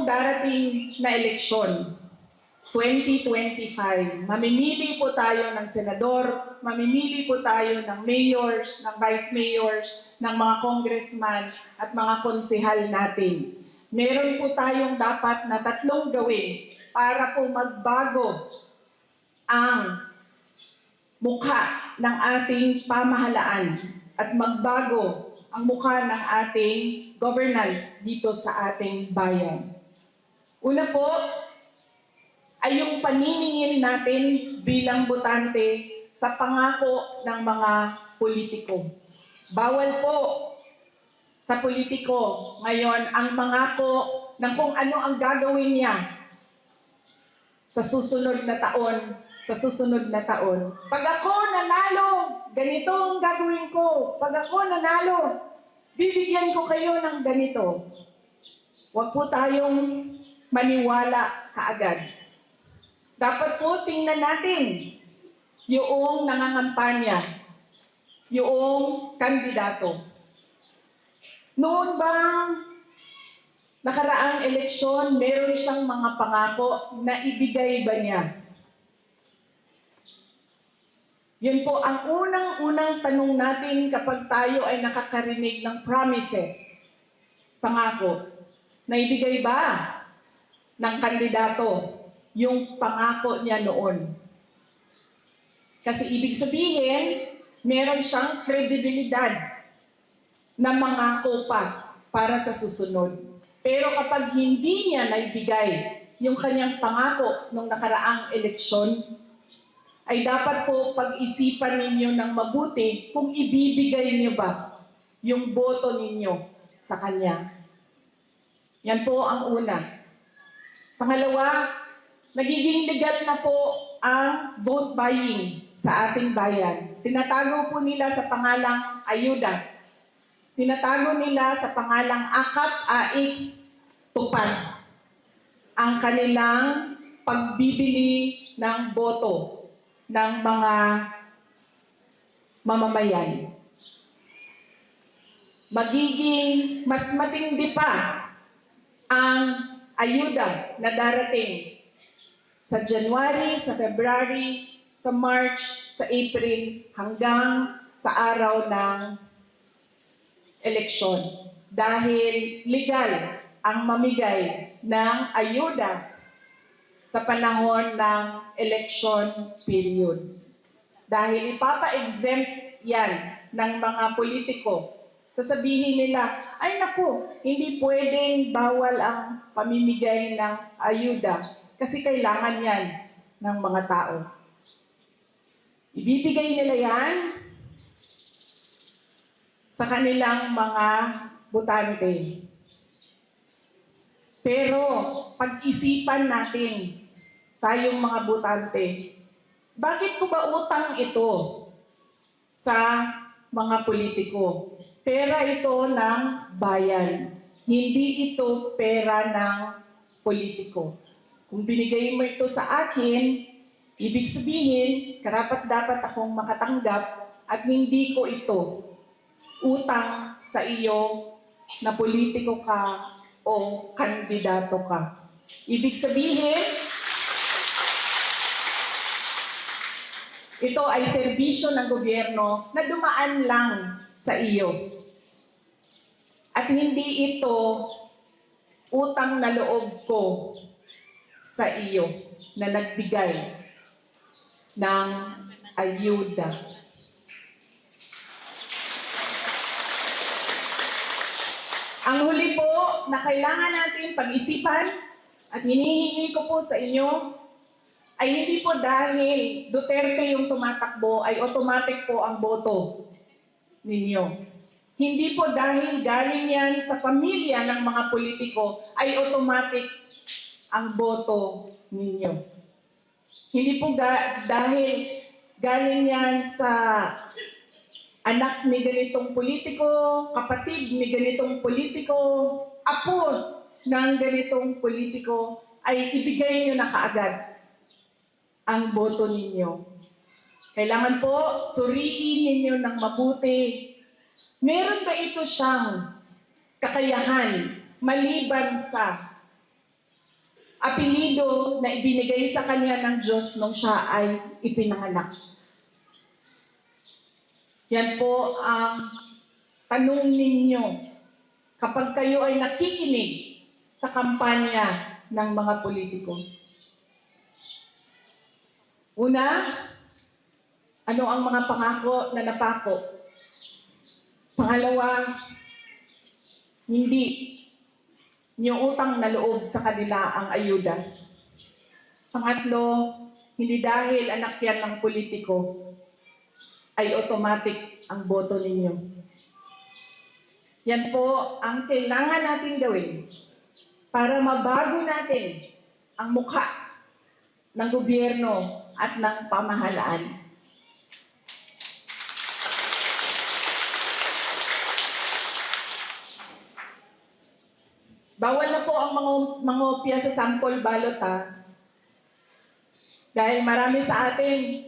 darating na eleksyon, 2025, mamimili po tayo ng senador, mamimili po tayo ng mayors, ng vice mayors, ng mga congressman at mga konsehal natin. Meron po tayong dapat na 3 gawin para po magbago ang mukha ng ating pamahalaan at magbago ang mukha ng ating governance dito sa ating bayan. Una po ay yung paniningil natin bilang botante sa pangako ng mga politiko. Bawal po sa politiko ngayon ang mangako ng kung ano ang gagawin niya sa susunod na taon. Pag ako nanalo, ganito ang gagawin ko. Pag ako nanalo, bibigyan ko kayo ng ganito. Huwag po tayong maniwala kaagad. Dapat po tingnan natin yung nangangampanya, yung kandidato. Noon bang nakaraang eleksyon, meron siyang mga pangako na ibigay ba niya? Yun po ang unang-unang tanong natin kapag tayo ay nakakarinig ng promises, pangako. Naibigay ba ng kandidato yung pangako niya noon? Kasi ibig sabihin, meron siyang kredibilidad na mangako pa para sa susunod. Pero kapag hindi niya naibigay yung kanyang pangako nung nakaraang eleksyon, ay dapat po pag-isipan ninyo ng mabuti kung ibibigay niyo ba yung boto ninyo sa kanya. Yan po ang una. Pangalawa, nagiging legal na po ang vote buying sa ating bayan. Tinatago po nila sa pangalang ayuda. Tinatago nila sa pangalang AKAP-AX tupad ang kanilang pagbibili ng boto ng mga mamamayan. Magiging mas matindi pa ang ayuda na darating sa January, sa February, sa March, sa April, hanggang sa araw ng eleksyon. Dahil legal ang mamigay ng ayuda sa panahon ng election period. Dahil ipapa-exempt yan ng mga politiko. Sasabihin nila, ay naku, hindi pwedeng bawal ang pamimigay ng ayuda kasi kailangan yan ng mga tao. Ibibigay nila yan sa kanilang mga botante. Pero pag-isipan natin, tayong mga botante, bakit ko ba utang ito sa mga politiko? Pera ito ng bayan, hindi ito pera ng politiko. Kung binigay mo ito sa akin, ibig sabihin, karapat-dapat akong makatanggap at hindi ko ito utang sa iyo na politiko ka o kandidato ka. Ibig sabihin, ito ay serbisyo ng gobyerno na dumaan lang sa iyo. At hindi ito utang na loob ko sa iyo na nagbigay ng ayuda. Ang huli po na kailangan natin pag-isipan at hinihingi ko po sa inyo ay hindi po dahil Duterte yung tumatakbo ay automatic po ang boto ninyo. Hindi po dahil galing yan sa pamilya ng mga politiko ay automatic ang boto ninyo. Hindi po dahil galing yan sa anak ni ganitong politiko, kapatid ni ganitong politiko, apo ng ganitong politiko, ay ibigay nyo na kaagad ang boto ninyo. Kailangan po, suriin ninyo ng mabuti. Meron ba ito siyang kakayahan maliban sa apelido na ibinigay sa kanya ng Diyos nung siya ay ipinanganak. Yan po ang tanong ninyo kapag kayo ay nakikinig sa kampanya ng mga politiko. Una, ano ang mga pangako na napako? Pangalawa, hindi niyo utang na loob sa kanila ang ayuda. Pangatlo, hindi dahil anak yan ng politiko, ay automatic ang boto ninyo. Yan po ang kailangan natin gawin para mabago natin ang mukha ng gobyerno at ng pamahalaan. Bawal na po ang mangopya sa sample ballot dahil marami sa atin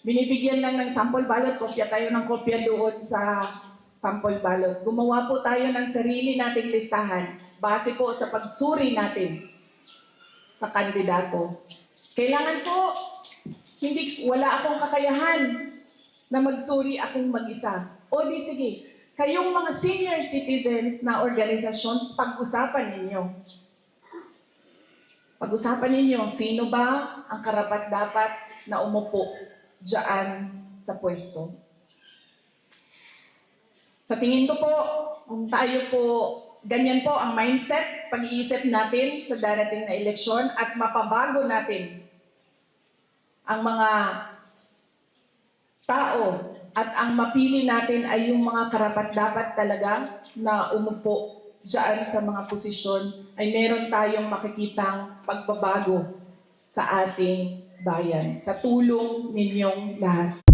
binibigyan lang ng sample ballot, kopya tayo ng kopya doon sa sample ballot. Gumawa po tayo ng sarili nating listahan base po sa pagsuri natin sa kandidato. Kailangan po, wala akong kakayahan na magsuri akong mag-isa. O di sige, kayong mga senior citizens na organisasyon, pag-usapan ninyo. Pag-usapan ninyo, sino ba ang karapat-dapat na umupo diyan sa pwesto. Sa tingin ko po, kung tayo po, ganyan po ang mindset, pag-iisip natin sa darating na eleksyon at mapabago natin ang mga tao at ang mapili natin ay yung mga karapat-dapat talaga na umupo diyan sa mga posisyon, ay meron tayong makikitang pagbabago sa ating bayan sa tulong ninyong lahat.